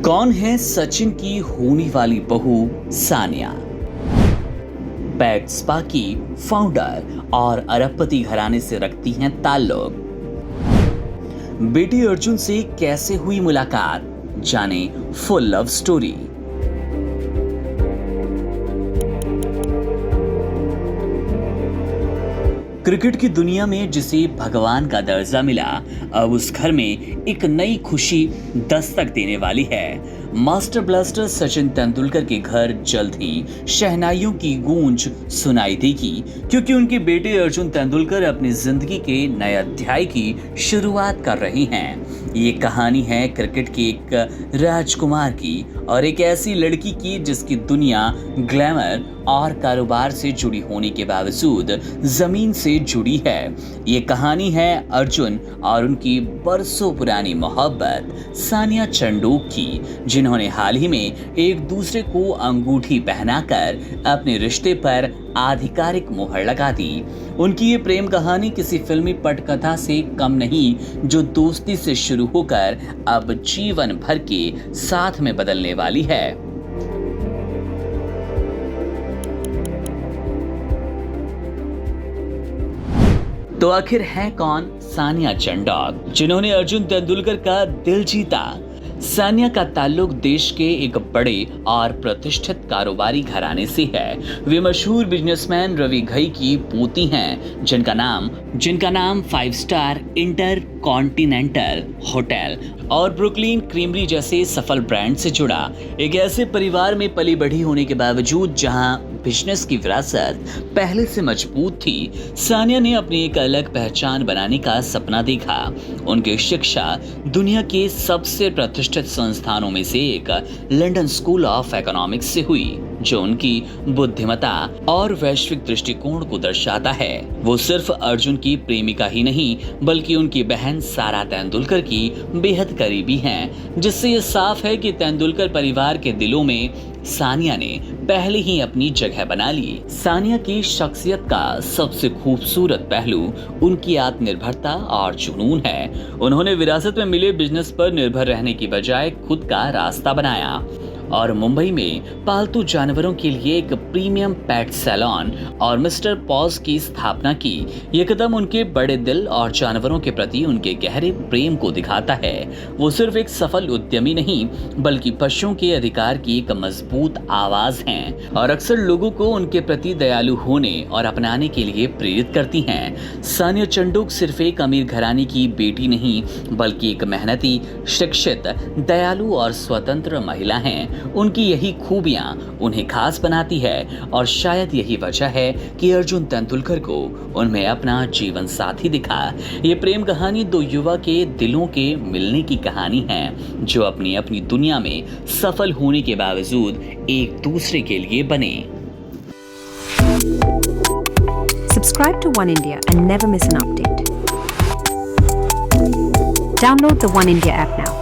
कौन है सचिन की होने वाली बहू सानिया? पेट स्पा की फाउंडर और अरबपति घराने से रखती हैं ताल्लुक। बेटी अर्जुन से कैसे हुई मुलाकात, जाने फुल लव स्टोरी। क्रिकेट की दुनिया में जिसे भगवान का दर्जा मिला, अब उस घर में एक नई खुशी दस्तक देने वाली है। मास्टर ब्लास्टर सचिन तेंदुलकर के घर जल्द ही शहनाइयों की गूंज सुनाई देगी, क्योंकि उनके बेटे अर्जुन तेंदुलकर अपनी जिंदगी के नए अध्याय की शुरुआत कर रहे हैं। ये कहानी है क्रिकेट के एक राजकुमार की और एक ऐसी लड़की की जिसकी दुनिया ग्लैमर और कारोबार से जुड़ी होने के बावजूद जमीन से जुड़ी है। ये कहानी है अर्जुन और उनकी बरसों पुरानी मोहब्बत सानिया चंडोक की, जिन्होंने हाल ही में एक दूसरे को अंगूठी पहनाकर अपने रिश्ते पर आधिकारिक मोहर लगा दी। उनकी ये प्रेम कहानी किसी फिल्मी पटकथा से कम नहीं, जो दोस्ती से शुरू होकर अब जीवन भर के साथ में बदलने वाली है। तो आखिर है कौन सानिया चंडोक, जिन्होंने अर्जुन तेंदुलकर का दिल जीता? सानिया का ताल्लुक देश के एक बड़े और प्रतिष्ठित कारोबारी घराने से है। वे मशहूर बिजनेसमैन रवि घई की पोती हैं, जिनका नाम 5 स्टार इंटर कॉन्टिनेंटल होटल और ब्रुकलिन क्रीमरी जैसे सफल ब्रांड से जुड़ा। एक ऐसे परिवार में पली बढ़ी होने के बावजूद जहां बिजनेस की विरासत पहले से मजबूत थी, सानिया ने अपनी एक अलग पहचान बनाने का सपना देखा। उनकी शिक्षा दुनिया के सबसे प्रतिष्ठित संस्थानों में से एक लंदन स्कूल ऑफ इकोनॉमिक्स से हुई, जो उनकी बुद्धिमत्ता और वैश्विक दृष्टिकोण को दर्शाता है। वो सिर्फ अर्जुन की प्रेमिका ही नहीं, बल्कि उनकी बहन सारा तेंदुलकर की बेहद करीबी हैं, जिससे ये साफ है कि तेंदुलकर परिवार के दिलों में सानिया ने पहले ही अपनी जगह बना ली। सानिया की शख्सियत का सबसे खूबसूरत पहलू उनकी आत्मनिर्भरता और जुनून है। उन्होंने विरासत में मिले बिजनेस पर निर्भर रहने की बजाय खुद का रास्ता बनाया और मुंबई में पालतू जानवरों के लिए एक प्रीमियम पेट सैलून और मिस्टर पॉज की स्थापना की। ये कदम उनके बड़े दिल और जानवरों के प्रति उनके गहरे प्रेम को दिखाता है। वो सिर्फ एक सफल उद्यमी नहीं, बल्कि पशुओं के अधिकार की एक मजबूत आवाज हैं और अक्सर लोगों को उनके प्रति दयालु होने और अपनाने के लिए प्रेरित करती हैं। सानिया चंडोक सिर्फ एक अमीर घराने की बेटी नहीं, बल्कि एक मेहनती, शिक्षित, दयालु और स्वतंत्र महिला हैं। उनकी यही खूबियां उन्हें खास बनाती है और शायद यही वजह है कि अर्जुन तेंदुलकर को उनमें अपना जीवन साथी दिखा। ये प्रेम कहानी दो युवा के दिलों के मिलने की कहानी है, जो अपनी अपनी दुनिया में सफल होने के बावजूद एक दूसरे के लिए बने। Subscribe to One India and never miss an update. Download the One India app now.